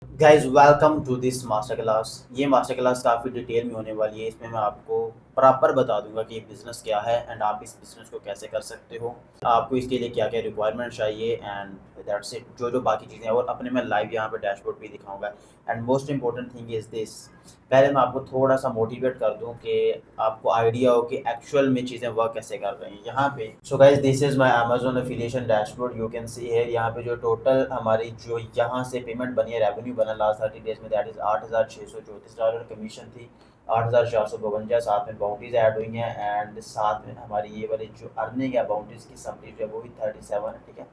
Guys welcome to this master class. ये master class काफ़ी detail में होने वाली है। इसमें मैं आपको प्रॉपर बता दूंगा कि बिज़नेस क्या है एंड आप इस बिज़नेस को कैसे कर सकते हो, आपको इसके लिए क्या क्या रिक्वायरमेंट चाहिए एंड दैट्स इट। जो जो बाकी चीज़ें हैं और अपने मैं लाइव यहाँ पे डैशबोर्ड भी दिखाऊंगा। And most important thing is this, पहले मैं आपको थोड़ा सा मोटिवेट कर दूं कि आपको आइडिया हो कि एक्चुअल में चीज़ें वर्क कैसे कर रही हैं यहाँ पे। So guys this is my Amazon affiliation dashboard, you can सी है यहाँ पे जो टोटल हमारी जो यहाँ से पेमेंट बनी है, रेवेन्यू बना लास्ट 30 डेज में, दैट इज़ $8,634 कमीशन थी, 8,452, साथ में बाउंड्रीज ऐड हुई हैं एंड साथ में हमारी ये वाली जो अर्निंग है बाउंड्रीज की समरी जो है वो भी 37 है, ठीक है।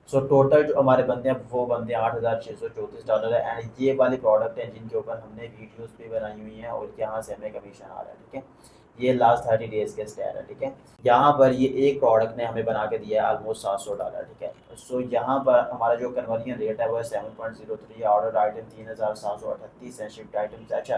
सो टोटल जो हमारे बंदे हैं वो बंदे $8,634 है एंड ये वाली प्रोडक्ट है जिनके ऊपर हमने वीडियोस भी बनाई हुई हैं और यहाँ से हमें कमीशन आ रहा है, ठीक है। ये लास्ट 30 डेज के स्टैट है, ठीक है। यहाँ पर ये एक प्रोडक्ट ने हमें बना के दिया है ऑलमोस्ट $700, ठीक है। सो यहाँ पर हमारा जो कन्वर्जन रेट है वो है 7.03, ऑर्डर आइटम 3,738 है, शिफ्ट आइटम। अच्छा,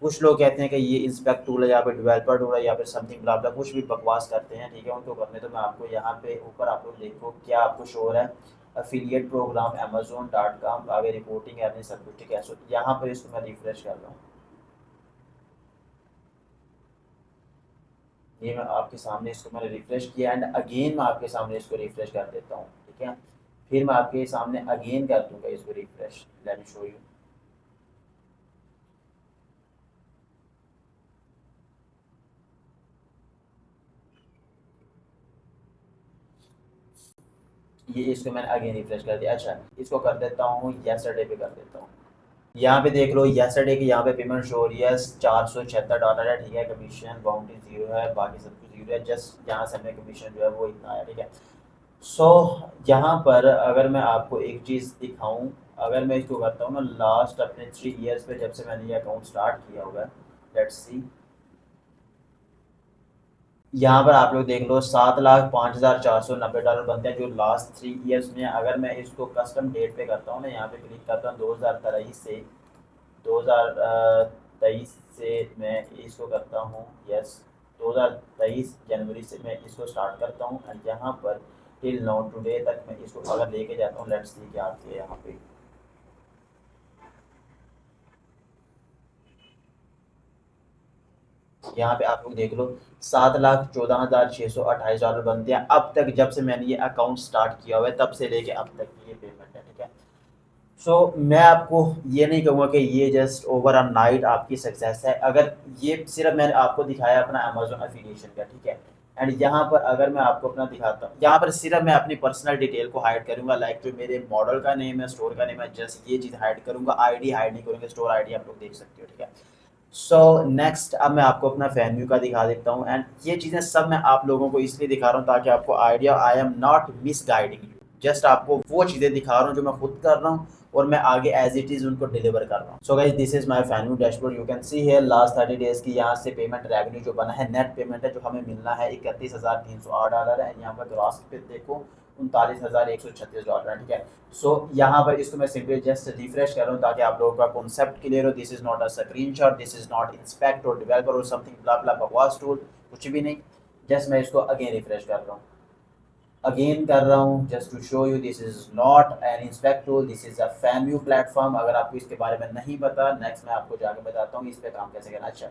कुछ लोग कहते हैं कि ये इंस्पेक्ट टूल है या फिर डेवलपर टूल है या फिर समथिंग ब्ला ब्ला, कुछ भी बकवास करते हैं, ठीक है। उनको करने तो मैं आपको यहाँ पे ऊपर आप लोग देखो क्या आपको शो हो रहा है, अफिलिएट प्रोग्राम amazon.com, आगे रिपोर्टिंग है सब कुछ, ठीक है। सो यहाँ पर इसको मैं रिफ्रेश कर रहा हूँ, ये मैं आपके सामने इसको मैंने रिफ्रेश किया एंड अगेन मैं आपके सामने इसको रिफ्रेश कर देता हूँ, ठीक है। फिर मैं आपके सामने अगेन कर दूंगा इसको refresh, let me show you. ये इसको मैंने अगेन रिफ्रेश कर दिया। अच्छा, इसको कर देता हूँ येस्टरडे पे कर देता हूँ। यहाँ पे देख लो येस्टरडे की यहाँ पे पेमेंट शो हो रही है $476 है, ठीक है। कमीशन बाउंड्री जीरो है, बाकी सब कुछ जीरो है, जस्ट यहाँ से हमें कमीशन जो है वो इतना है, ठीक है। सो यहाँ पर अगर मैं आपको एक चीज़ दिखाऊं, अगर मैं इसको करता हूँ ना लास्ट अपने 3 ईयर्स पे जब से मैंने ये अकाउंट स्टार्ट किया हुआ है, लेट्स सी। यहाँ पर आप लोग देख लो $7,05,490 बनते हैं जो लास्ट 3 ईयर्स में। अगर मैं इसको कस्टम डेट पे करता हूँ ना, यहाँ पे क्लिक करता हूँ 2023 से मैं इसको करता हूँ, यस, 2023 जनवरी से मैं इसको स्टार्ट करता हूँ एंड यहाँ पर टिल नाउ टुडे तक मैं इसको अगर लेके जाता हूँ, लेट्स सी क्या आती है यहाँ पे। यहाँ पे आप लोग देख लो $7,14,628 बनते हैं अब तक, जब से मैंने ये अकाउंट स्टार्ट किया हुआ है तब से लेके अब तक की ये पेमेंट है, ठीक है। सो मैं आपको ये नहीं कहूँगा कि ये जस्ट ओवर अ नाइट आपकी सक्सेस है, अगर ये सिर्फ मैंने आपको दिखाया अपना अमेजोन एफिलिएशन का, ठीक है। एंड यहाँ पर अगर मैं आपको अपना दिखाता हूँ, यहाँ पर सिर्फ मैं अपनी पर्सनल डिटेल को हाइड करूंगा, लाइक जो मेरे मॉडल का नेम है, स्टोर का नेम है, जस्ट ये चीज़ हाइड करूंगा, आईडी हाइड नहीं करूँगा, स्टोर आईडी आप लोग देख सकते हो, ठीक है। सो नेक्स्ट अब मैं आपको अपना फैन का दिखा देता हूँ एंड ये चीज़ें सब मैं आप लोगों को इसलिए दिखा रहा हूँ ताकि आपको idea, I am not miss guiding you, just आपको वो चीज़ें दिखा रहा हूँ जो मैं खुद कर रहा हूँ और मैं आगे एज इट इज़ उनको डिलीवर कर रहा हूँ। So guys this is my fan dashboard, you can सी है लास्ट 30 डेज की यहाँ से पेमेंट रेवेन्यू जो बना है, नेट पेमेंट है जो हमें मिलना है $31,308 है। यहाँ पर ग्रॉस पे देखो $39,136 है, ठीक है। सो यहाँ पर इसको मैं सिंपली जस्ट रिफ्रेश कर रहा हूँ ताकि आप लोगों का कॉन्सेप्ट क्लियर हो। This is not a screenshot, this is not inspect और डेवलपर और समथिंग ब्ला ब्ला बकवास टूल, कुछ भी नहीं। जस्ट मैं इसको अगेन रिफ्रेश कर रहा हूँ, अगेन कर रहा हूँ just to show you this is not an inspect tool, this is a Famu platform. अगर आपको इसके बारे में नहीं पता, नेक्स्ट मैं आपको जाकर बताता हूँ इस पे काम कैसे करना। अच्छा,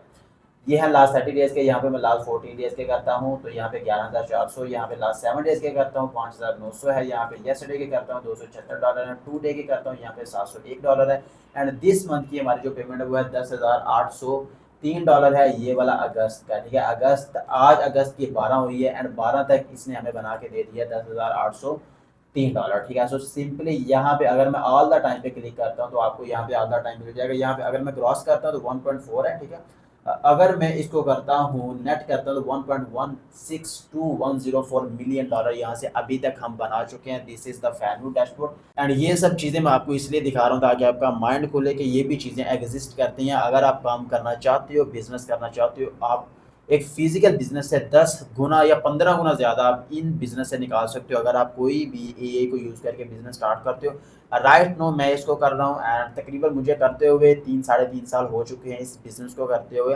ये है लास्ट 30 डेज के, यहाँ पे मैं लास्ट 14 डेज के करता हूँ तो यहाँ पे 11,400, यहाँ पे लास्ट 7 डेज के करता हूँ 5,900 है, यहाँ पे येस्टरडे के करता हूँ $276 है, 2 डे के करता हूँ यहाँ पे $701 है एंड दिस मंथ की हमारी जो पेमेंट है वो है $10,803 है, ये वाला अगस्त का, ठीक है। अगस्त, आज अगस्त की 12 हुई है एंड 12 तक इसने हमें बना के दे दिया $10,803, ठीक है। सो सिंपली यहाँ पे अगर मैं ऑल द टाइम पे क्लिक करता हूँ तो आपको यहाँ पे ऑल द टाइम मिल जाएगा। यहाँ पे अगर मैं क्रॉस करता हूँ तो 1.4 है, ठीक है। अगर मैं इसको करता हूँ नेट करता हूँ तो 1.162,104 मिलियन डॉलर यहाँ से अभी तक हम बना चुके हैं। This is the Fanu dashboard and ये सब चीज़ें मैं आपको इसलिए दिखा रहा हूँ ताकि आपका माइंड खुले कि ये भी चीज़ें एग्जिस्ट करती हैं। अगर आप काम करना चाहते हो, बिजनेस करना चाहते हो, आप एक फिजिकल बिजनेस से 10 गुना या 15 गुना ज़्यादा आप इन बिजनेस से निकाल सकते हो अगर आप कोई भी एआई को यूज़ करके बिजनेस स्टार्ट करते हो। राइट नो मैं इसको कर रहा हूँ एंड तकरीबन मुझे करते हुए 3 साढ़े 3 साल हो चुके हैं इस बिज़नेस को करते हुए।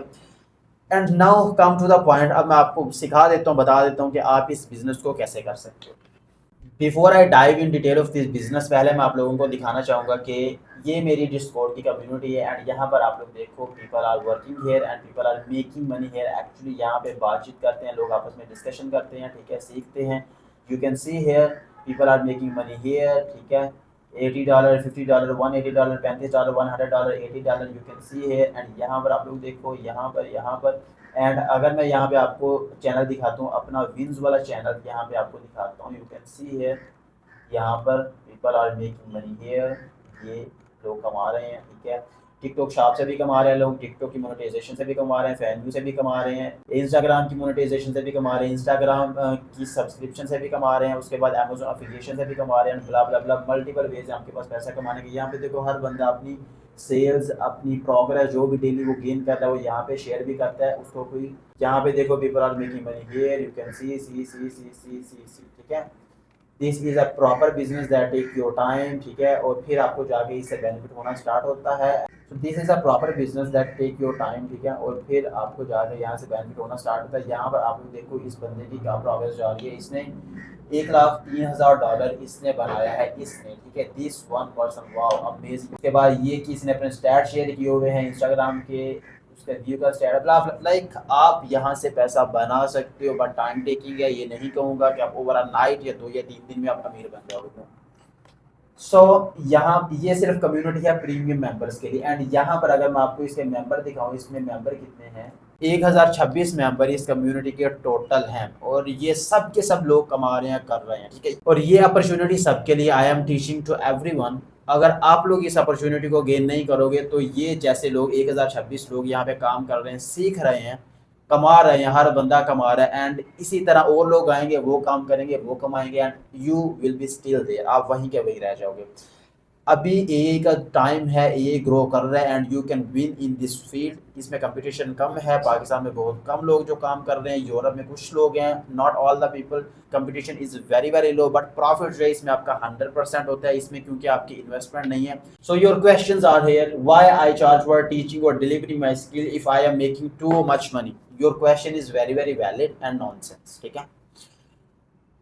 And now come to the point, अब मैं आपको सिखा देता हूँ, बता देता हूँ कि आप इस बिज़नेस को कैसे कर सकते हो। Before I dive in detail of this business, पहले मैं आप लोगों को दिखाना चाहूँगा कि ये मेरी डिस्कॉर्ड की कम्युनिटी है एंड यहाँ पर आप लोग देखो people are working here and people are making money here. Actually यहाँ पे बातचीत करते हैं लोग, आपस में डिस्कशन करते हैं, ठीक है, सीखते हैं। You can see here people are making money here, ठीक है। $80, $50, $180, $35, $100, $80 you can see here. And यहाँ पर आप लोग देखो, यहाँ पर एंड अगर मैं यहाँ पे आपको चैनल दिखाता हूँ अपना विंस वाला चैनल, यहाँ पे आपको दिखाता हूँ, यू कैन सी हियर, यहाँ पर people are making money here, ये लोग कमा रहे हैं, ठीक है। टिकटॉक शॉप से भी कमा रहे हैं लोग, टिकटॉक की मोनेटाइजेशन से भी कमा रहे हैं, फैनव्यू से भी कमा रहे हैं, इंस्टाग्राम की मोनेटाइजेशन से भी कमा रहे हैं, इंस्टाग्राम की सब्सक्रिप्शन से भी कमा रहे हैं, उसके बाद अमेजोन एफिलिएशन से भी कमा रहे हैं, ब्ला ब्ला ब्ला, मल्टीपल वेज है आपके पास पैसा कमाने के। यहाँ पे देखो हर बंदा अपनी सेल्स, अपनी प्रोग्रेस जो भी डेली वो गेन करता है वो यहाँ पे शेयर भी करता है उसको कोई। यहाँ पे देखो people are making money here, you can see see see see see see see, ठीक है। This is a proper business that take your time, ठीक है, और फिर आपको जाके इससे बेनिफिट होना स्टार्ट होता है। तो this is a proper business that take your time, ठीक है, और फिर आपको जाके यहाँ से बेनिफिट होना स्टार्ट होता है। यहाँ पर आप लोग देखो इस बंदे की क्या प्रोग्रेस जा रही है, इसने $1,03,000 इसने बनाया है इसने, ठीक है, this one person, wow amazing. उसके बाद ये कि इसने अपने स्टैट शेयर किए हुए हैं इंस्टाग्राम के, उसका व्यू का स्टैट, लाइक आप यहाँ से पैसा बना सकते हो, बट टाइम टेकिंग है। ये नहीं कहूँगा कि आप ओवर नाइट या 2 या 3 दिन में आप अमीर बन जाओगे। सो यहाँ ये सिर्फ कम्युनिटी है प्रीमियम मेंबर्स के लिए। एंड यहाँ पर अगर मैं आपको इसके मेंबर दिखाऊं, इसमें मेंबर कितने हैं, 1026 मेंबर इस कम्युनिटी के टोटल हैं, और ये सब के सब लोग कमा रहे हैं, कर रहे हैं, ठीक है। और ये अपॉर्चुनिटी सबके लिए, I am teaching to everyone. अगर आप लोग इस अपॉर्चुनिटी को गेन नहीं करोगे तो ये जैसे लोग 1026 लोग यहाँ पे काम कर रहे हैं, सीख रहे हैं, कमा रहे हैं, हर बंदा कमा रहा है, एंड इसी तरह और लोग आएंगे, वो काम करेंगे, वो कमाएंगे, and you will be still there, आप वहीं के वहीं रह जाओगे। अभी एआई का टाइम है, एआई ग्रो कर रहा है and you can win in this field. इसमें कंपटीशन कम है, पाकिस्तान में बहुत कम लोग जो काम कर रहे हैं, यूरोप में कुछ लोग हैं, not all the people. Competition is very very low, but profit जो है इसमें आपका 100% होता है इसमें, क्योंकि आपकी इन्वेस्टमेंट नहीं है। So your questions are here, why I charge for teaching और delivering my skill if I am making too much money. Your question is very very valid and nonsense, ठीक है।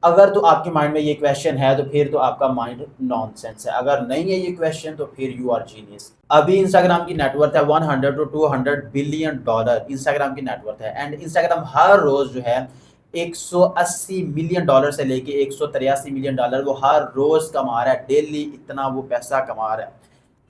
अगर तो आपके माइंड में ये क्वेश्चन है तो फिर तो आपका माइंड नॉनसेंस है, अगर नहीं है ये क्वेश्चन तो फिर यू आर जीनियस। अभी इंस्टाग्राम की नेटवर्थ है 100 to 200 बिलियन डॉलर, इंस्टाग्राम की नेटवर्थ है। एंड इंस्टाग्राम हर रोज जो है 180 मिलियन डॉलर से लेके 183 मिलियन डॉलर वो हर रोज कमा रहा है, डेली इतना वो पैसा कमा रहा है।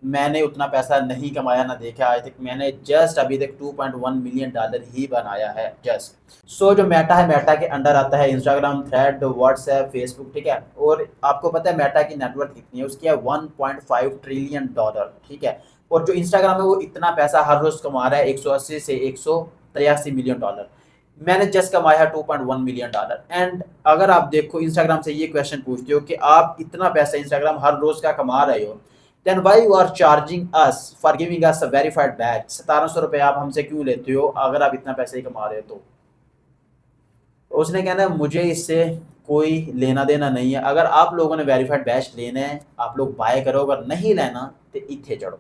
मैंने उतना पैसा नहीं कमाया ना देखा आज तक, मैंने जस्ट अभी तक 2.1 मिलियन डॉलर ही बनाया है जस्ट। सो जो मेटा है, मेटा के अंडर आता है इंस्टाग्राम, थ्रेड, व्हाट्सएप, फेसबुक, ठीक है। और आपको पता है मेटा की नेटवर्थ कितनी है, उसकी है 1.5 ट्रिलियन डॉलर, ठीक है। और जो इंस्टाग्राम है वो इतना पैसा हर रोज कमा रहा है, 180 से 183 मिलियन डॉलर। मैंने जस्ट कमाया है 2.1 मिलियन डॉलर। एंड अगर आप देखो इंस्टाग्राम से ये क्वेश्चन पूछते हो कि आप इतना पैसा इंस्टाग्राम हर रोज का कमा रहे हो, then why you are charging us for giving us a verified badge, 1700 रुपये आप हमसे क्यों लेते हो अगर आप इतना पैसे ही कमा रहे हो तो। उसने कहना मुझे इससे कोई लेना देना नहीं है, अगर आप लोगों ने वेरीफाइड बैच लेना है आप लोग बाय करो, अगर नहीं लेना तो इत्थे चढ़ो।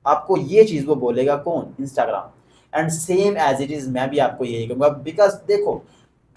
आपको ये चीज़ वो बोलेगा कौन, Instagram. And same as it is मैं भी आपको यही कहूँगा, बिकॉज देखो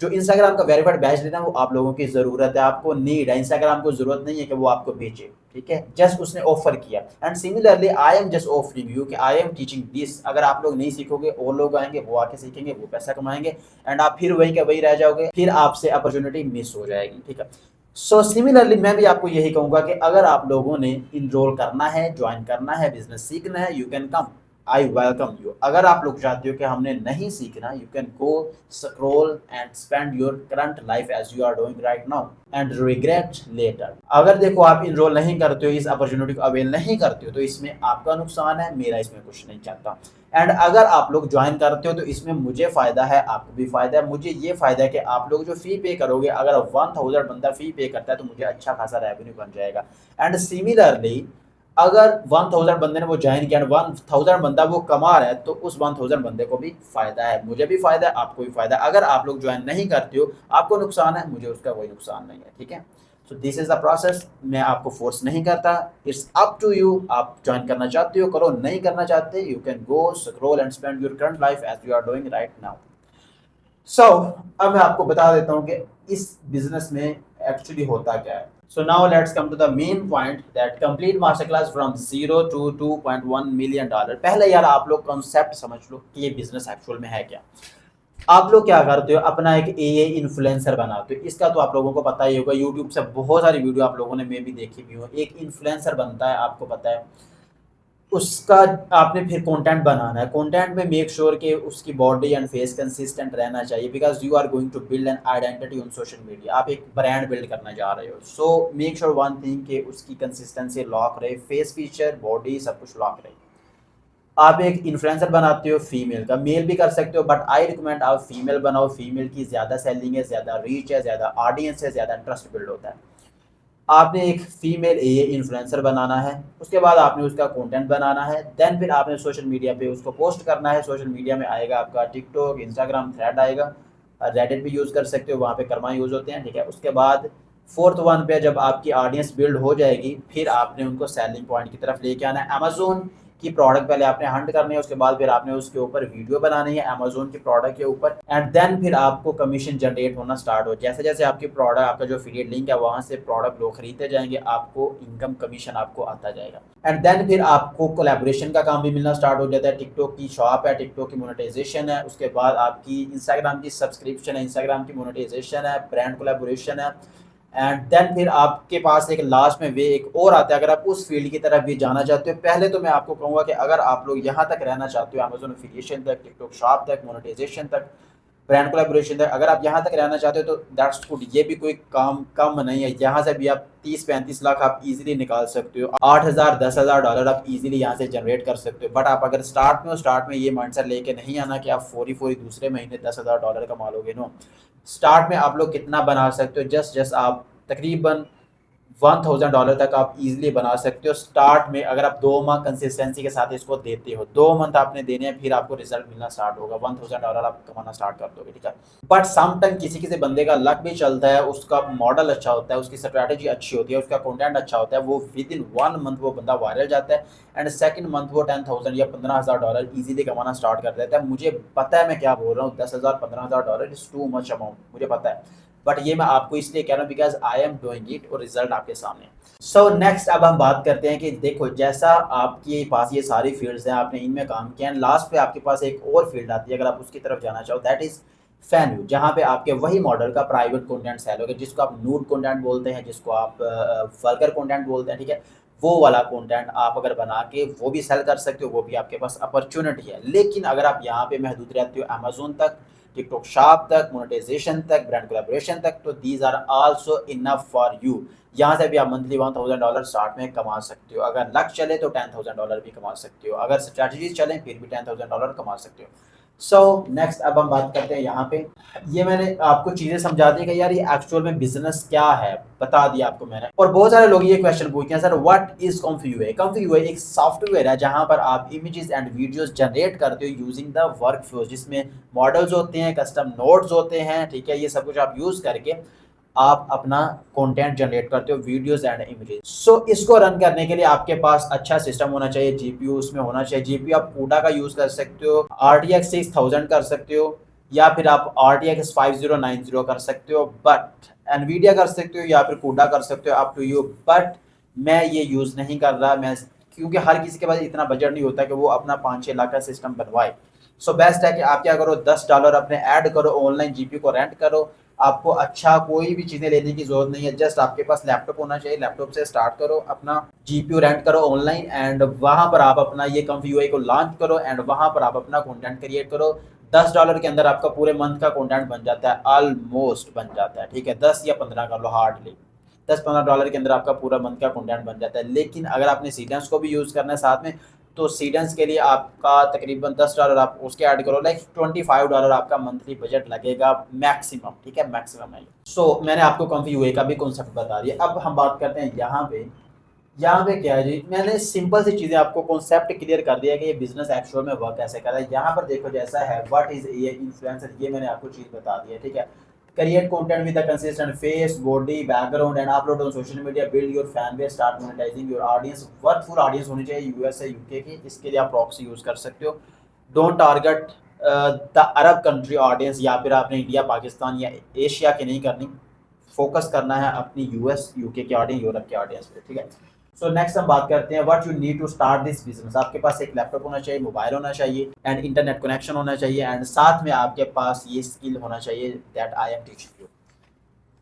जो इंस्टाग्राम का वेरीफाइड बैच लेना है वो आप लोगों की ज़रूरत है, आपको नीड है, इंस्टाग्राम को ज़रूरत नहीं है कि वो आपको बेचे, ठीक है, जस्ट उसने ऑफर किया। And similarly I am just offering you कि आई एम टीचिंग दिस, अगर आप लोग नहीं सीखोगे और लोग आएंगे, वो आके सीखेंगे, वो पैसा कमाएंगे, एंड आप फिर वही के वही रह जाओगे, फिर आपसे अपॉर्चुनिटी मिस हो जाएगी, ठीक है। सो सिमिलरली मैं भी आपको यही कहूंगा कि अगर आप लोगों ने इनरोल करना है, ज्वाइन करना है, बिजनेस सीखना है, you can come, I welcome you. अगर आप लोग चाहते हो कि हमने नहीं सीखना, you can go scroll and spend your current life as you are doing right now and regret later. अगर देखो आप इनरोल नहीं करते हो, इस अपॉर्चुनिटी को अवेल नहीं करते हो, तो इसमें आपका नुकसान है, मेरा इसमें कुछ नहीं चाहता। एंड अगर आप लोग ज्वाइन करते हो तो इसमें मुझे फ़ायदा है, आपको भी फ़ायदा है। मुझे ये फ़ायदा है कि आप लोग जो फ़ी पे करोगे, अगर 1000 बंदा फ़ी पे करता है तो मुझे अच्छा खासा रेवेन्यू बन जाएगा। एंड सिमिलरली अगर 1000 बंदे ने वो ज्वाइन किया, 1000 बंदा वो कमा रहा है, तो उस 1000 बंदे को भी फायदा है, मुझे भी फायदा है, आपको भी फायदा है। अगर आप लोग ज्वाइन नहीं करते हो, आपको नुकसान है, मुझे उसका कोई नुकसान नहीं है, ठीक है। So this is the process, मैं आपको फोर्स नहीं करता, इट्स अप टू यू। आप ज्वाइन करना चाहते हो करो, नहीं करना चाहते you can go scroll and spend your current life as you are doing right now. So अब मैं आपको बता देता हूँ कि इस बिजनेस में एक्चुअली होता क्या है। So now let's come to the main point that complete masterclass from 0 to $2.1 million। पहले यार आप लोग कॉन्सेप्ट समझ लो कि ये बिजनेस एक्चुअल में है क्या। आप लोग क्या करते हो, अपना एक एए इन्फ्लुएंसर बनाते हो। इसका तो आप लोगों को पता ही होगा, यूट्यूब से बहुत सारी वीडियो आप लोगों ने मे भी देखी भी हो। एक इन्फ्लुएंसर बनता है, आपको पता है उसका आपने फिर कंटेंट बनाना है। कंटेंट में मेक श्योर कि उसकी बॉडी एंड फेस कंसिस्टेंट रहना चाहिए, because you are going to build an identity on social media. आप एक ब्रांड बिल्ड करने जा रहे हो। So make sure one thing कि उसकी कंसिस्टेंसी लॉक रहे, फेस फीचर बॉडी सब कुछ लॉक रहे। आप एक इन्फ्लुएंसर बनाते हो फीमेल का, मेल भी कर सकते हो, बट आई रिकमेंड आप फीमेल बनाओ। फीमेल की ज़्यादा सेलिंग है, ज़्यादा रीच है, ज़्यादा ऑडियंस है, ज़्यादा ट्रस्ट बिल्ड होता है। आपने एक फीमेल ए इन्फ्लुएंसर बनाना है, उसके बाद आपने उसका कंटेंट बनाना है, देन फिर आपने सोशल मीडिया पे उसको पोस्ट करना है। सोशल मीडिया में आएगा आपका टिकटॉक, इंस्टाग्राम, थ्रेड आएगा, रेडिट भी यूज़ कर सकते हो, वहाँ पे कर्मा यूज़ होते हैं, ठीक है। उसके बाद फोर्थ वन पे जब आपकी ऑडियंस बिल्ड हो जाएगी, फिर आपने उनको सेलिंग पॉइंट की तरफ लेके आना है। अमेजोन की प्रोडक्ट पहले आपने हंट करनी है, उसके बाद फिर आपने उसके ऊपर वीडियो बनानी है अमेजोन की प्रोडक्ट के ऊपर, एंड देन फिर आपको कमीशन जनरेट होना स्टार्ट हो। जैसे जैसे आपकी प्रोडक्ट, आपका जो एफिलिएट लिंक है वहाँ से प्रोडक्ट लोग खरीदते जाएंगे, आपको इनकम कमीशन आपको आता जाएगा। एंड देन फिर आपको कोलैबोरेशन का काम भी मिलना स्टार्ट हो जाता है। टिकटॉक की शॉप है, टिकटॉक की मोनेटाइजेशन है, उसके बाद आपकी इंस्टाग्राम की सब्सक्रिप्शन है, इंस्टाग्राम की मोनेटाइजेशन है, ब्रांड कोलैबोरेशन है, एंड देन फिर आपके पास एक लास्ट में वे एक और आता है। अगर आप उस फील्ड की तरफ भी जाना चाहते हो, पहले तो मैं आपको कहूँगा कि अगर आप लोग यहाँ तक रहना चाहते हो, अमेजोन एफिलिएशन तक, टिकटॉक शॉप तक, मोनेटाइजेशन तक, ब्रांड कोलैबोरेशन तक, अगर आप यहाँ तक रहना चाहते हो तो दैट्स गुड। ये भी कोई काम कम नहीं है। यहाँ से भी आप 30-35 लाख आप इजीली निकाल सकते हो। 8,000 10,000 डॉलर आप इजीली यहाँ से जनरेट कर सकते हो। बट आप अगर स्टार्ट में हो, स्टार्ट में ये माइंडसेट लेके नहीं आना कि आप फौरी फौरी दूसरे महीने 10,000 डॉलर कमा लोगे। नो, स्टार्ट में आप लोग कितना बना सकते हो, जस्ट जस्ट आप तकरीबन $1,000 तक आप इजीली बना सकते हो स्टार्ट में। अगर आप 2 माह कंसिस्टेंसी के साथ इसको देते हो, 2 मंथ आपने देने हैं, फिर आपको रिजल्ट मिलना स्टार्ट होगा, $1,000 आप कमाना स्टार्ट कर दोगे, ठीक है। बट सम टाइम किसी किसी बंदे का लक भी चलता है, उसका मॉडल अच्छा होता है, उसकी स्ट्रैटेजी अच्छी होती है, उसका कंटेंट अच्छा होता है, वो विद इन 1 मंथ वो बंदा वायरल जाता है, एंड सेकंड मंथ वो 10,000 या $15,000 इजीली कमाना स्टार्ट कर देता है। मुझे पता है मैं क्या बोल रहा हूँ, 10,000 $15,000 इज टू मच अमाउंट, मुझे पता है, बट ये मैं आपको इसलिए कह रहा हूँ because I am doing it और रिजल्ट आपके सामने। सो नेक्स्ट अब हम बात करते हैं कि देखो जैसा आपके पास ये सारी फील्ड्स हैं, आपने इनमें काम किया, एंड लास्ट पे आपके पास एक और फील्ड आती है, अगर आप उसकी तरफ जाना चाहो, दैट इज फैन व्यू, जहाँ पे आपके वही मॉडल का प्राइवेट कंटेंट सेल होगा, जिसको आप नूड कंटेंट बोलते हैं, जिसको आप वल्गर कंटेंट बोलते हैं, ठीक है। वो वाला कंटेंट आप अगर बना के वो भी सेल कर सकते हो, वो भी आपके पास अपॉर्चुनिटी है। लेकिन अगर आप यहाँ पे महदूद रहते हो अमेजोन तक, टिकटॉक शॉप तक, मोनेटाइजेशन तक, ब्रांड कोलैबोरेशन तक, तो these are also enough for you. यहाँ से भी आप मंथली $1,000 स्टार्ट में कमा सकते हो। अगर लक चले तो $10,000 भी कमा सकते हो। अगर स्ट्रैटेजी चले फिर भी $10,000 कमा सकते हो। सो नेक्स्ट अब हम बात करते हैं यहाँ पे, ये मैंने आपको चीज़ें समझा दी कि यार ये एक्चुअल में बिजनेस क्या है, बता दिया आपको मैंने। और बहुत सारे लोग ये क्वेश्चन पूछते हैं, सर व्हाट इज कॉन्फ्यूए। कॉन्फ्यूए एक सॉफ्टवेयर है जहाँ पर आप इमेजेस एंड वीडियोस जनरेट करते हो यूजिंग द वर्कफ्लो, जिसमें मॉडल्स होते हैं, कस्टम नोड्स होते हैं, ठीक है। ये सब कुछ आप यूज़ करके आप अपना कंटेंट जनरेट करते हो, वीडियोस एंड इमेजेस। सो इसको रन करने के लिए आपके पास अच्छा सिस्टम होना चाहिए, जीपीयू उसमें होना चाहिए। जीपीयू आप कूडा का यूज कर सकते हो, RTX 6000 कर सकते हो, या फिर आप RTX 5090 कर सकते हो, बट एनवीडिया कर सकते हो, या फिर कूडा कर सकते हो, अप टू यू। बट मैं ये यूज नहीं कर रहा, मैं क्योंकि हर किसी के पास इतना बजट नहीं होता कि वो अपना 5-6 लाख का सिस्टम बनवाए। सो बेस्ट है कि आप क्या करो, $10 अपने ऐड करो, ऑनलाइन जीपीयू को रेंट करो। आपको अच्छा कोई भी चीज़ें लेने की जरूरत नहीं है, जस्ट आपके पास लैपटॉप होना चाहिए। लैपटॉप से स्टार्ट करो, अपना जीपीयू रेंट करो ऑनलाइन, एंड वहाँ पर आप अपना ये कॉन्फ़िगर को लॉन्च करो, एंड वहाँ पर आप अपना कंटेंट क्रिएट करो। $10 के अंदर आपका पूरे मंथ का कंटेंट बन जाता है, ऑलमोस्ट बन जाता है, ठीक है। 10 या 15 कर लो, हार्डली $10-15 के अंदर आपका पूरा मंथ का कंटेंट बन जाता है। लेकिन अगर आपने सीडेंस को भी यूज़ करना है साथ में, तो सीडेंस के लिए आपका तकरीबन $10 आप उसके ऐड करो, लाइक $25 आपका मंथली बजट लगेगा मैक्सिमम, ठीक है, मैक्सिमम है। सो मैंने आपको कॉन्फ़िगर का भी कॉन्सेप्ट बता दिया। अब हम बात करते हैं यहाँ पे क्या है जी, मैंने सिंपल सी चीज़ें आपको कॉन्सेप्ट क्लियर कर दिया कि ये बिजनेस एक्चुअल में वर्क कैसे कर रहा है। यहाँ पर देखो जैसा है, व्हाट इज ये इन्फ्लुएंसर, ये मैंने आपको चीज़ बता दी है, ठीक है। Create content with a consistent face, body, background and upload on social media, build your fan base, start monetising your audience. Worthful audience होनी चाहिए यूएस से यूके की, इसके लिए आप प्रॉक्सी यूज कर सकते हो। Don't target the Arab country audience, या फिर आपने इंडिया, पाकिस्तान या एशिया की नहीं करनी, फोकस करना है अपनी यूएस यूके के ऑडियंस, यूरोप के ऑडियंस पे, ठीक है। सो नेक्स्ट हम बात करते हैं what you need to start this business. आपके पास एक लैपटॉप होना चाहिए, मोबाइल होना चाहिए एंड इंटरनेट कनेक्शन होना चाहिए, एंड साथ में आपके पास ये स्किल होना चाहिए that I am teaching you.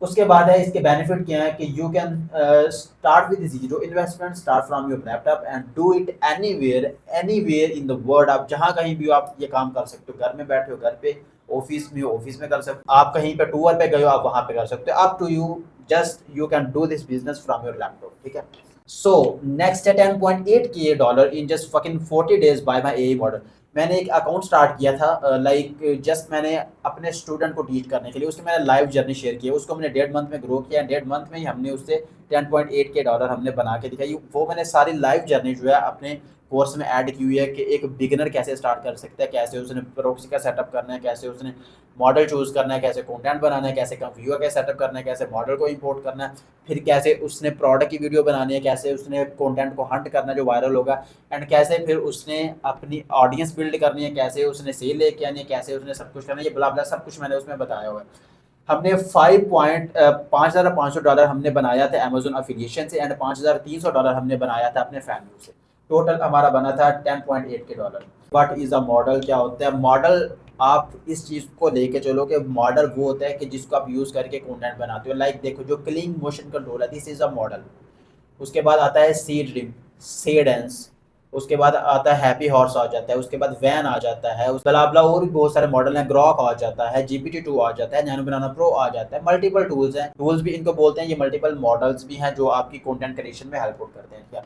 उसके बाद है इसके बेनिफिट क्या है कि you can start with zero investment, start from your laptop and do it anywhere in the world. आप जहाँ कहीं भी हो आप ये काम कर सकते हो, घर में बैठे हो घर पे, ऑफिस में हो ऑफिस में कर सकते हो, आप कहीं पे टूर पे गए हो आप वहाँ पे कर सकते हो, up to you, just you can do this business from your laptop, ठीक है। सो नेक्स्ट है 10.8 K dollar in just fucking 40 days by my AI model. मैंने एक अकाउंट स्टार्ट किया था लाइक जस्ट मैंने अपने स्टूडेंट को टीच करने के लिए, उसकी मैंने लाइव जर्नी शेयर की है, उसको हमने 1.5 मंथ में ग्रो किया, 1.5 मंथ में ही हमने उससे 10.8 के डॉलर हमने बना के दिखाई। वो मैंने सारी लाइव जर्नी जो है अपने कोर्स में ऐड की हुई है कि एक बिगिनर कैसे स्टार्ट कर सकता है, कैसे उसने प्रोक्सी का सेटअप करना है, कैसे उसने मॉडल चूज करना है, कैसे कंटेंट बनाना है, कैसे कंफ्यूगर का सेटअप करना है, कैसे मॉडल को इंपोर्ट करना है, फिर कैसे उसने प्रोडक्ट की वीडियो बनानी है, कैसे उसने कंटेंट को हंट करना है जो वायरल होगा, एंड कैसे फिर उसने अपनी ऑडियंस बिल्ड करनी है, कैसे उसने सेल लेके आनी है, कैसे उसने सब कुछ करना है, ये ब्ला ब्ला सब कुछ मैंने उसमें बताया हुआ है। हमने 5,500 डॉलर हमने बनाया था अमेजोन अफिलिएशन से, एंड 5,300 डॉलर हमने बनाया था अपने फैन व्यू से। टोटल हमारा बना था 10.8 K dollar. What is a model, क्या होता है मॉडल? आप इस चीज को लेके चलो कि मॉडल वो होता है कि जिसको आप यूज करके कंटेंट बनाते हो। लाइक देखो जो क्लीन मोशन कंट्रोल है, दिस इज अ मॉडल। उसके बाद आता है सी ड्रीम, सी डेंस, उसके बाद आता है हैप्पी हॉर्स आ जाता है, उसके बाद वैन आ जाता है, उस बलाबला और भी बहुत सारे मॉडल हैं, ग्रॉक आ जाता है, जीपीटी 2 आ जाता है, नैनो बनाना प्रो आ जाता है, मल्टीपल टूल्स हैं, टूल्स भी इनको बोलते हैं, ये मल्टीपल मॉडल्स भी हैं जो आपकी कंटेंट क्रिएशन में हेल्प करते हैं, ठीक है।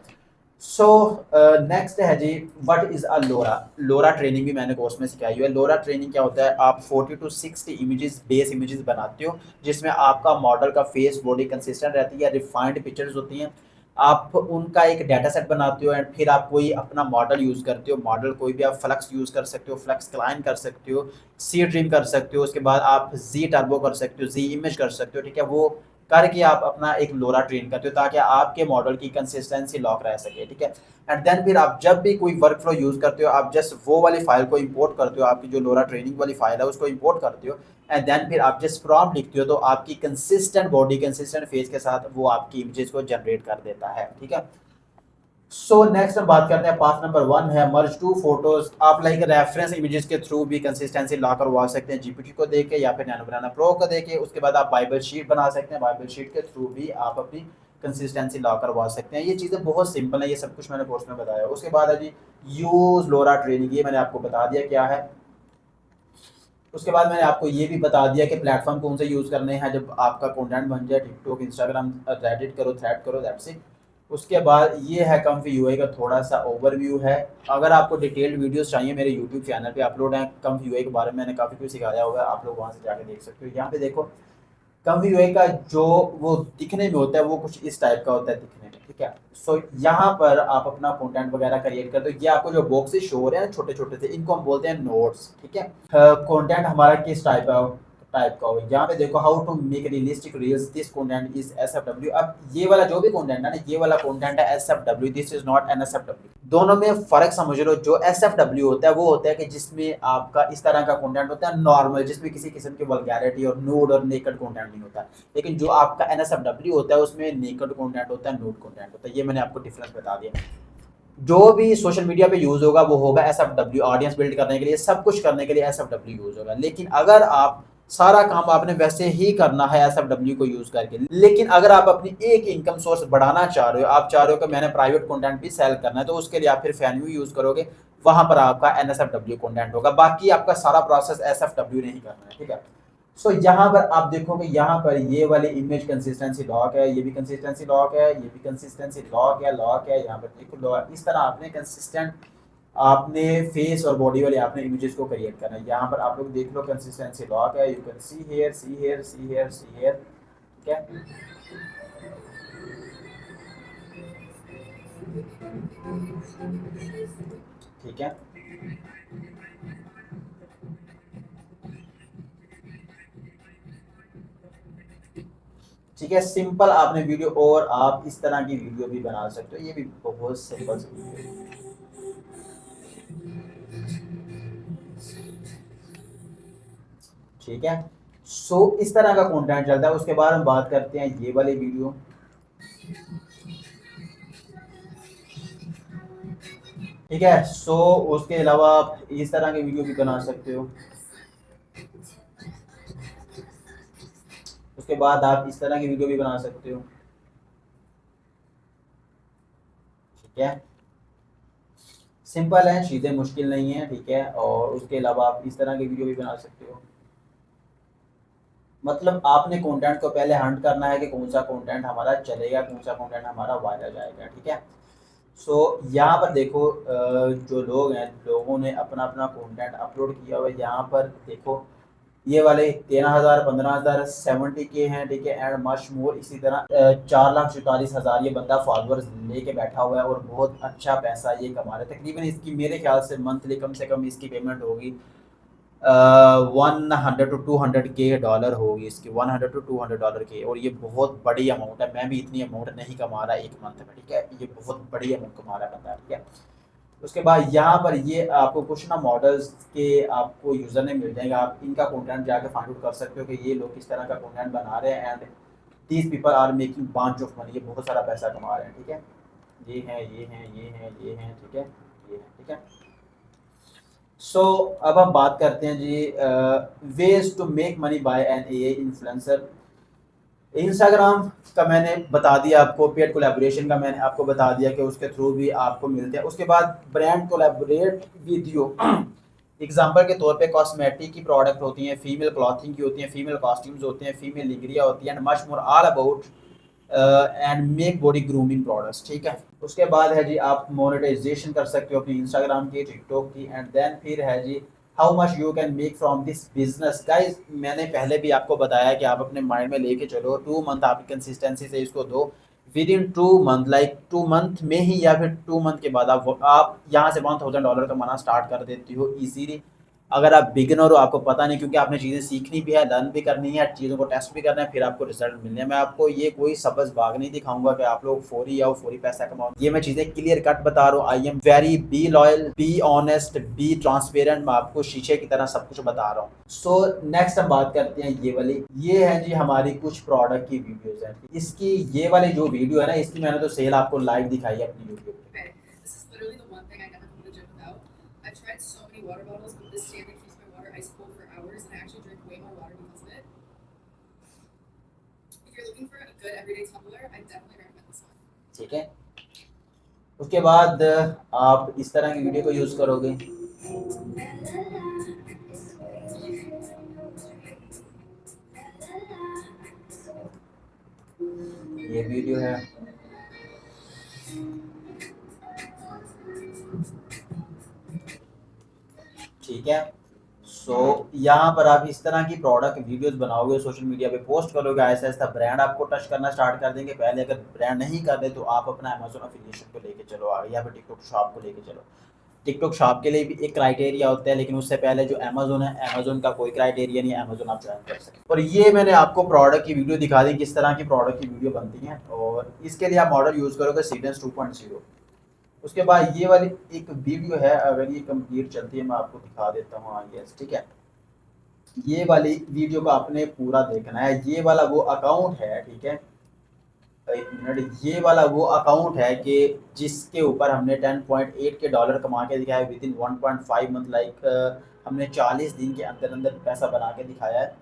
सो नेक्स्ट है जी what is a LoRA. LoRA training भी मैंने कोर्स में सिखाई हुई है। लोरा ट्रेनिंग क्या होता है? आप 40 to 60 इमेजेस, बेस इमेजेस बनाते हो जिसमें आपका मॉडल का फेस बॉडी कंसिस्टेंट रहती है, रिफाइंड पिक्चर्स होती हैं, आप उनका एक डाटा सेट बनाते हो, एंड फिर आप कोई अपना मॉडल यूज़ करते हो, मॉडल कोई भी आप फ्लक्स यूज़ कर सकते हो, फ्लक्स क्लाइन कर सकते हो, सी ड्रीम कर सकते हो, उसके बाद आप जी टर्बो कर सकते हो, जी इमेज कर सकते हो, ठीक है। वो करके आप अपना एक लोरा ट्रेन करते हो ताकि आपके मॉडल की कंसिस्टेंसी लॉक रह सके, ठीक है। एंड देन फिर आप जब भी कोई वर्क फ्लो यूज़ करते हो आप जस्ट वो वाली फाइल को इंपोर्ट करते हो, आपकी जो लोरा ट्रेनिंग वाली फाइल है उसको इंपोर्ट करते हो, एंड देन फिर आप जस्ट प्रॉम्प्ट लिखते हो तो आपकी कंसिस्टेंट बॉडी कंसिस्टेंट फेस के साथ वो आपकी इमेजेस को जनरेट कर देता है, ठीक है। सो नेक्स्ट हम बात करते हैं पाथ नंबर 1 है मर्ज टू फोटोज। आप लाइक रेफरेंस इमेजेस के थ्रू भी कंसिस्टेंसी ला करवा सकते हैं जीपीटी को देके या फिर नैनो बनाना प्रो को देके। उसके बाद आप बाइबल शीट बना सकते हैं, बाइबल शीट के थ्रू भी आप अपनी कंसिस्टेंसी ला करवा सकते हैं। ये चीज़ें बहुत सिंपल है, ये सब कुछ मैंने कोर्स में बताया। उसके बाद है जी यूज लोरा ट्रेनिंग, ये मैंने आपको बता दिया क्या है। उसके बाद मैंने आपको ये भी बता दिया कि प्लेटफॉर्म कौन से यूज़ करने हैं जब आपका कंटेंट बन जाए, टिकटॉक, इंस्टाग्राम, रेडिट करो, थ्रेड करो, दैट्स इट। उसके बाद ये है कम्फी यूआई का थोड़ा सा ओवरव्यू है। अगर आपको डिटेल्ड वीडियोस चाहिए मेरे यूट्यूब चैनल पे अपलोड है, कम्फी यूआई के बारे में मैंने काफ़ी कुछ सिखाया हुआ है, आप लोग वहाँ से जाकर देख सकते हो। यहाँ पे देखो कम यूआई का जो वो दिखने में होता है वो कुछ इस टाइप का होता है दिखने में, ठीक है। सो यहाँ पर आप अपना कंटेंट वगैरह क्रिएट करते हो। ये आपको जो बॉक्सेस शो हो रहे हैं छोटे छोटे से, इनको हम बोलते हैं नोट्स, ठीक है। कंटेंट हमारा किस टाइप का हो, यहाँ पे देखो how to make realistic reels, this content is SFW. अब ये वाला जो भी कंटेंट है ना, ये वाला कंटेंट है एसएफडब्ल्यू, दिस इज नॉट एनएसएफडब्ल्यू। दोनों में फर्क समझ लो। जो एसएफडब्ल्यू होता है वो होता है कि जिसमें आपका इस तरह का कंटेंट होता है नॉर्मल, जिसमें किसी किस्म की वल्गैरिटी और नूड और नेकेड कंटेंट नहीं होता। लेकिन जो आपका एनएसएफडब्ल्यू होता है उसमें नेकेड कंटेंट होता है, नूड कंटेंट होता है। ये मैंने आपको डिफरेंस बता दिया। जो भी सोशल मीडिया पे यूज होगा वो होगा एसएफडब्ल्यू, ऑडियंस बिल्ड करने के लिए, सब कुछ करने के लिए एसएफडब्ल्यू यूज होगा। लेकिन अगर आप सारा काम आपने वैसे ही करना है एसएफडब्ल्यू को यूज करके, लेकिन अगर आप अपनी एक इनकम सोर्स बढ़ाना चाह रहे हो, आप चाह रहे हो कि मैंने प्राइवेट कंटेंट भी सेल करना है, तो उसके लिए आप फिर फैनव्यू यूज करोगे, वहां पर आपका एनएसएफडब्ल्यू कंटेंट होगा। बाकी आपका सारा प्रोसेस एसएफडब्ल्यू नहीं करना है, ठीक है। सो यहाँ पर आप देखोगे, यहाँ पर ये वाले इमेज कंसिस्टेंसी लॉक है, ये भी कंसिस्टेंसी लॉक है, ये भी कंसिस्टेंसी लॉक है। यहाँ पर देखो लॉक, इस तरह आपने कंसिस्टेंट आपने फेस और बॉडी वाले आपने इमेजेस को क्रिएट करना है। यहाँ पर आप लोग देख लो कंसिस्टेंसी लॉक है, you can see here, see here, see here, see here, ठीक है। ठीक है, ठीक है, सिंपल आपने वीडियो, और आप इस तरह की वीडियो भी बना सकते हो। ये भी बहुत सिंपल सी वीडियो है, ठीक है। इस तरह का कंटेंट चलता है। उसके बाद हम बात करते हैं ये वाली वीडियो। ठीक है, उसके अलावा आप इस तरह की वीडियो भी बना सकते हो। उसके बाद आप इस तरह की वीडियो भी बना सकते हो। ठीक है, सिंपल है, चीज़ें मुश्किल नहीं है। ठीक है, और उसके अलावा आप इस तरह की वीडियो भी बना सकते हो। मतलब आपने कंटेंट को पहले हंट करना है कि कौन सा कंटेंट हमारा चलेगा, कौन सा कंटेंट हमारा वायरल जाएगा। ठीक है, यहाँ पर देखो जो लोग हैं, लोगों ने अपना अपना कंटेंट अपलोड किया हुआ है। यहाँ पर देखो ये वाले 13,000, 15,000, 70K हैं। ठीक है, एंड मच मोर। इसी तरह 4,44,000 ये बंदा फॉलोअर्स लेके बैठा हुआ है और बहुत अच्छा पैसा ये कमा रहा है। तकरीबन इसकी मेरे ख्याल से मंथली कम से कम इसकी पेमेंट होगी 100 to 200 के डॉलर होगी इसकी, 100 to 200 डॉलर के। और ये बहुत बड़ी अमाउंट है, मैं भी इतनी अमाउंट नहीं कमा रहा एक मंथ में। ठीक है, ये बहुत बड़ी अमाउंट कमा रहा है बंदा। ठीक है, उसके बाद यहाँ पर ये आपको कुछ ना मॉडल्स के आपको यूज़र ने मिल जाएगा। आप इनका कंटेंट जाके फाइंड आउट कर सकते हो कि ये लोग किस तरह का कंटेंट बना रहे हैं। And these people are making bunch of money, ये बहुत सारा पैसा कमा रहे हैं। ठीक है, ये हैं, ये हैं, ये हैं, ये हैं। ठीक है, ये है। ठीक है, अब हम बात करते हैं जी ways to make money by an A influencer. Instagram का मैंने बता दिया आपको, पेड कोलैबोरेशन का मैंने आपको बता दिया कि उसके थ्रू भी आपको मिलते हैं। उसके बाद brand collaborate with you. Example के तौर पे कॉस्मेटिक की प्रोडक्ट होती हैं, फीमेल क्लॉथिंग की होती हैं, फीमेल कॉस्ट्यूम्स होते हैं, फीमेल लिगरिया होती है, and much more all about and make body grooming products. ठीक है, उसके बाद है जी आप मोनेटाइजेशन कर सकते हो अपनी इंस्टाग्राम की, टिकटॉक की। एंड देन फिर है जी how much you can make from this business. Guys मैंने पहले भी आपको बताया कि आप अपने माइंड में लेके चलो, 2 मंथ आपकी कंसिस्टेंसी से इसको दो। With in 2 month, like 2 month में ही या फिर 2 मंथ के बाद आप यहाँ से $1,000 कमाना स्टार्ट कर देती हो इजीली। अगर आप बिगिनर हो, आपको पता नहीं, क्योंकि आपने चीज़ें सीखनी भी है, लर्न भी करनी है, चीज़ों को टेस्ट भी करना है, फिर आपको रिजल्ट मिलने हैं। मैं आपको ये कोई सबस बाग नहीं दिखाऊंगा कि आप लोग फौरी आओ फौरी पैसा कमाओ। ये मैं चीज़ें क्लियर कट बता रहा हूँ। I am very be loyal, be honest, be transparent. मैं आपको शीशे की तरह सब कुछ बता रहा हूँ। नेक्स्ट हम बात करते हैं ये वाली। ये है जी हमारी कुछ प्रोडक्ट की वीडियोज़ हैं। इसकी ये वाली जो वीडियो है ना, इसकी मैंने तो सेल आपको लाइव दिखाई है अपनी यूट्यूब पे। I've tried so many water bottles, but this standard keeps my water ice cold for hours, and I actually drink way more water because of it. If you're looking for a good everyday tumbler, I definitely recommend this one. ठीक है, उसके बाद आप इस तरह की video को use करोगे। ये वीडियो है। ठीक है, यहाँ पर आप इस तरह की प्रोडक्ट वीडियोस बनाओगे, सोशल मीडिया पे पोस्ट करोगे, ऐसा ऐसा ब्रांड आपको टच करना स्टार्ट कर देंगे। पहले अगर ब्रांड नहीं कर दे तो आप अपना अमेजोन एफिलिएशन को लेके चलो आगे, या फिर टिकटॉक शॉप को लेके चलो। टिकटॉक शॉप के लिए भी एक क्राइटेरिया होता है, लेकिन उससे पहले जो अमेजोन है, अमेजोन का कोई क्राइटेरिया नहीं है, अमेजोन आप ज्वाइन कर सकते। और ये मैंने आपको प्रोडक्ट की वीडियो दिखा दी, किस तरह की प्रोडक्ट की वीडियो बनती है। और इसके लिए आप मॉडल यूज़ करोगे सीडेंस 2.0। उसके बाद ये वाली एक वीडियो है, अगर ये कंप्लीट चलती है मैं आपको दिखा देता हूँ। हाँ यस, ठीक है, ये वाली वीडियो को आपने पूरा देखना है। ये वाला वो अकाउंट है, ठीक है, एक मिनट, ये वाला वो अकाउंट है कि जिसके ऊपर हमने 10.8 के डॉलर कमा के दिखाया विद इन 1.5 मंथ। लाइक हमने 40 दिन के अंदर अंदर पैसा बना के दिखाया है।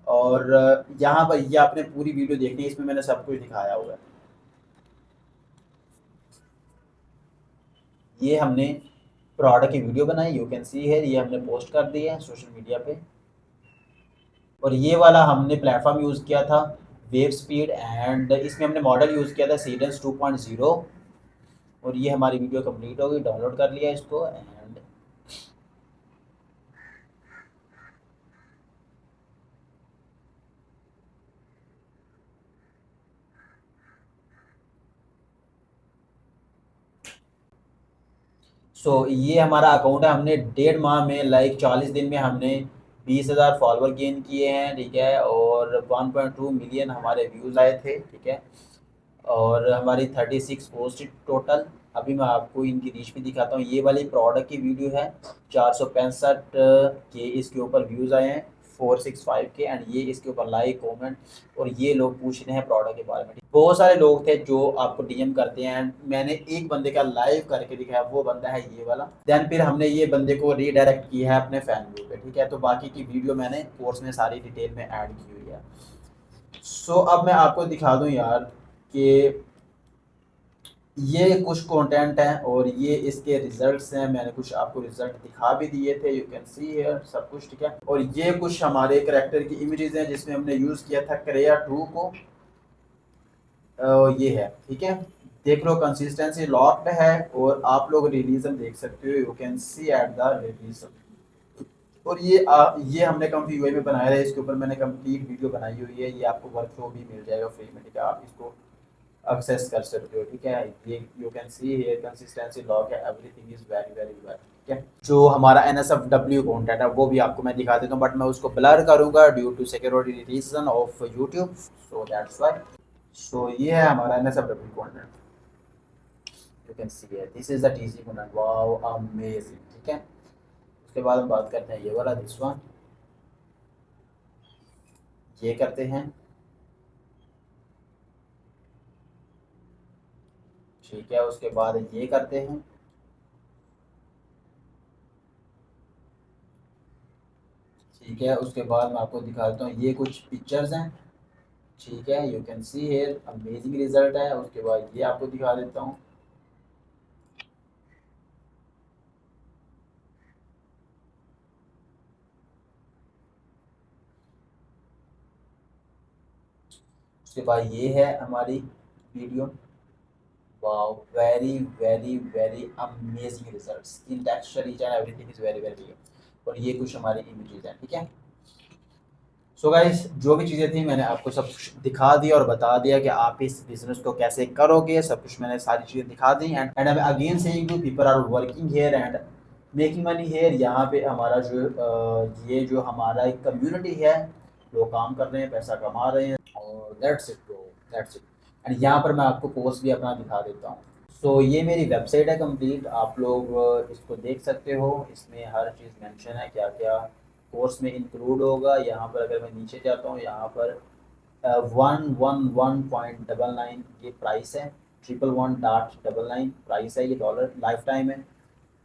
और यहाँ पर ये आपने पूरी वीडियो देखनी है, इसमें मैंने सब कुछ दिखाया हुआ है। ये हमने प्रोडक्ट की वीडियो बनाई, यू कैन सी है, ये हमने पोस्ट कर दी है सोशल मीडिया पे। और ये वाला हमने प्लेटफॉर्म यूज़ किया था वेब स्पीड, एंड इसमें हमने मॉडल यूज़ किया था सीडेंस 2.0। और ये हमारी वीडियो कंप्लीट हो गई, डाउनलोड कर लिया इसको। एंड ये हमारा अकाउंट है। हमने 1.5 माह में, लाइक 40 दिन में हमने 20,000 फॉलोअर गेन किए हैं। ठीक है, और 1.2 मिलियन हमारे व्यूज़ आए थे। ठीक है, और हमारी 36 पोस्ट टोटल। अभी मैं आपको इनकी रीच भी दिखाता हूँ। ये वाली प्रोडक्ट की वीडियो है, 465 के इसके ऊपर व्यूज़ आए हैं, 465 के, एंड ये इसके ऊपर लाइक कमेंट, और ये लोग पूछ रहे हैं प्रोडक्ट के बारे में। बहुत सारे लोग थे जो आपको डीएम करते हैं, एंड मैंने एक बंदे का लाइव करके दिखाया, वो बंदा है ये वाला। देन फिर हमने ये बंदे को रीडायरेक्ट किया है अपने फैन ग्रुप पे, ठीक है। तो बाकी की वीडियो मैंने कोर्स में सारी डिटेल में ऐड की हुई है। सो अब मैं आपको दिखा दूं यार कि ये कुछ कंटेंट है और ये इसके रिजल्ट्स हैं। मैंने कुछ आपको रिजल्ट दिखा भी दिए थे, यू कैन सी हियर सब कुछ, ठीक है। और ये कुछ हमारे करेक्टर की इमेजेस हैं जिसमें हमने यूज़ किया था क्रेया 2 को। ये है, ठीक है। देख लो कंसिस्टेंसी लॉक्ड है, और आप लोग रिलीजन देख सकते हो, you can C at the religion. और ये हमने कंपनी यूआई में बनाया है, इसके ऊपर मैंने कंप्लीट वीडियो बनाई हुई है। ये आपको वर्कफ्लो भी मिल जाएगा फ्री में, ठीक है। आप इसको एक्सेस कर सकते हो, ठीक है। ये you can see here consistency lock है, everything is very very well, ठीक है। जो हमारा एनएसएफडब्ल्यू कंटेंट है वो भी आपको मैं दिखा देता हूँ, बट मैं उसको ब्लर करूंगा due to security reason of YouTube, so that's why. So ये है हमारा NSFW content, you can see here this is the TC content, wow amazing, ठीक है। उसके बाद हम बात करते हैं ये वाला, दिस वन, ये करते हैं, ठीक है। उसके बाद ये करते हैं, ठीक है। उसके बाद मैं आपको दिखा देता हूँ ये कुछ पिक्चर्स हैं, ठीक है। You can see here amazing result है। उसके बाद ये आपको दिखा देता हूँ, उसके बाद ये है हमारी video, wow very very very amazing result, skin texture each and everything is very very real. और ये कुछ हमारी इमेजेस हैं, ठीक है। सो गाइस जो भी चीज़ें थी मैंने आपको सब कुछ दिखा दिया और बता दिया कि आप इस बिजनेस को कैसे करोगे, सब कुछ मैंने सारी चीज़ें दिखा दी। And I am again saying to people are working here and making money here. यहाँ पे हमारा जो ये जो हमारा एक कम्युनिटी है, लोग काम कर रहे हैं, पैसा कमा रहे हैं, और that's it bro, that's it. And यहाँ पर मैं आपको कोर्स भी अपना दिखा देता हूँ। सो ये मेरी वेबसाइट है कंप्लीट, आप लोग इसको देख सकते हो। इसमें हर चीज़ मेंशन है, क्या क्या कोर्स में इंक्लूड होगा। यहाँ पर अगर मैं नीचे जाता हूँ, यहाँ पर 111.99 ये प्राइस है, 111.99 प्राइस है, ये डॉलर लाइफ टाइम है।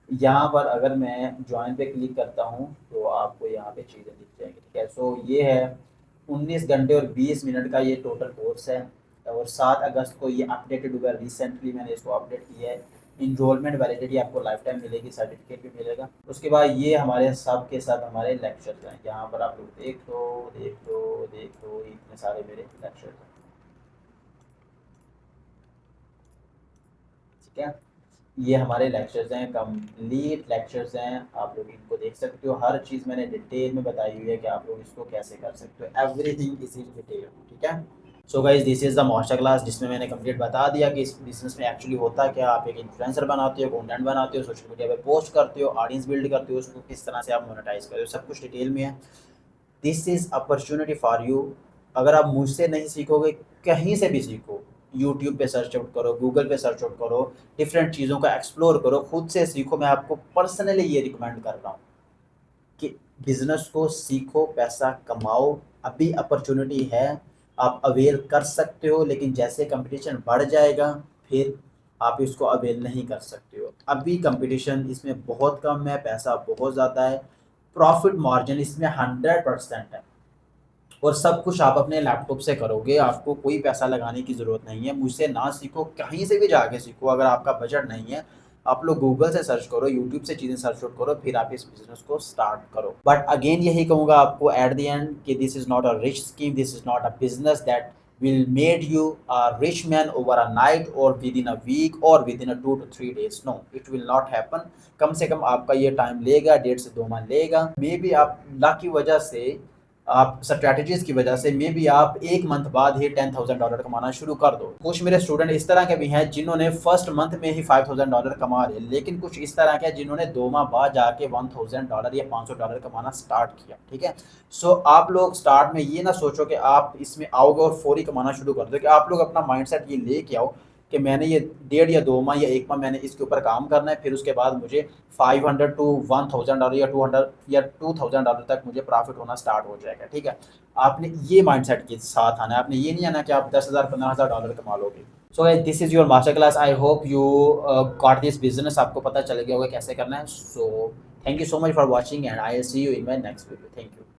यहाँ पर अगर मैं ज्वाइन पे क्लिक करता हूँ तो आपको यहाँ पे चीज़ें दिख जाएंगी, ठीक है। सो ये है 19 घंटे और 20 मिनट का ये टोटल कोर्स है, और 7 अगस्त को ये अपडेटेड हुआ, रिसेंटली मैंने इसको अपडेट किया है। इनरोलमेंट वैलिडिटी आपको लाइफ टाइम मिलेगी, सर्टिफिकेट भी मिलेगा। उसके बाद ये हमारे सब के सब हमारे लेक्चर्स हैं, यहाँ पर आप लोग देख लो देख लो देख लो, इतने सारे मेरे लेक्चर्स हैं, ठीक है। ये हमारे लेक्चर्स हैं, कंप्लीट लेक्चर्स हैं, आप लोग इनको देख सकते हो। हर चीज़ मैंने डिटेल में बताई हुई है कि आप लोग इसको कैसे कर सकते हो, एवरीथिंग इज इन डिटेल, ठीक है। So guys this is the master class जिसमें मैंने कंप्लीट बता दिया कि इस बिजनेस में एक्चुअली होता क्या। आप एक इन्फ्लुएंसर बनाते हो, कंटेंट बनाते हो, सोशल मीडिया पे पोस्ट करते हो, ऑडियंस बिल्ड करते हो, उसको किस तरह से आप मोनेटाइज करते हो, सब कुछ डिटेल में है। This is opportunity for you. अगर आप मुझसे नहीं सीखोगे, कहीं से भी सीखो, यूट्यूब पे सर्च आउट करो, गूगल पे सर्च आउट करो, डिफरेंट चीज़ों का एक्सप्लोर करो, खुद से सीखो। मैं आपको पर्सनली ये रिकमेंड कर रहा हूँ कि बिजनेस को सीखो, पैसा कमाओ। अभी अपॉर्चुनिटी है, आप अवेल कर सकते हो, लेकिन जैसे कंपटीशन बढ़ जाएगा फिर आप इसको अवेल नहीं कर सकते हो। अभी कंपटीशन इसमें बहुत कम है, पैसा बहुत ज़्यादा है, प्रॉफिट मार्जिन इसमें 100% है, और सब कुछ आप अपने लैपटॉप से करोगे, आपको कोई पैसा लगाने की ज़रूरत नहीं है। मुझसे ना सीखो, कहीं से भी जाके सीखो। अगर आपका बजट नहीं है, आप लोग गूगल से सर्च करो, यूट्यूब से चीज़ें सर्च आउट करो, फिर आप इस बिजनेस को स्टार्ट करो। बट अगेन यही कहूँगा आपको एट द एंड कि this is not a rich scheme, this is not a business that will made you a rich man over a night or within a week or within a 2 to 3 days. No, it will not happen. कम से कम आपका ये time लेगा, 1.5 से 2 month लेगा। May be आप luck की वजह से, आप स्ट्रैटेजीज की वजह से, मे बी आप 1 मंथ बाद ही $10,000 कमाना शुरू कर दो। कुछ मेरे स्टूडेंट इस तरह के भी हैं जिन्होंने फर्स्ट मंथ में ही $5,000 कमा रहे, लेकिन कुछ इस तरह के जिन्होंने 2 माह बाद जाके $1,000 या $500 कमाना स्टार्ट किया, ठीक है। सो आप लोग स्टार्ट में ये ना सोचो कि आप इसमें आओगे और फौरी कमाना शुरू कर दो, कि आप लोग अपना माइंडसेट ये लेके आओ कि मैंने ये 1.5 या 2 माह या 1 माह मैंने इसके ऊपर काम करना है, फिर उसके बाद मुझे 500 टू $1000 या 200 या $2000 तक मुझे प्रॉफिट होना स्टार्ट हो जाएगा, ठीक है। आपने ये माइंडसेट के साथ आना है, आपने ये नहीं आना कि आप 10,000 $15,000 कमा लोगे। So guys this is your master class, I hope you got this business, आपको पता चल गया होगा कैसे करना है। So thank you so much for watching and I will see you in my next video. Thank you.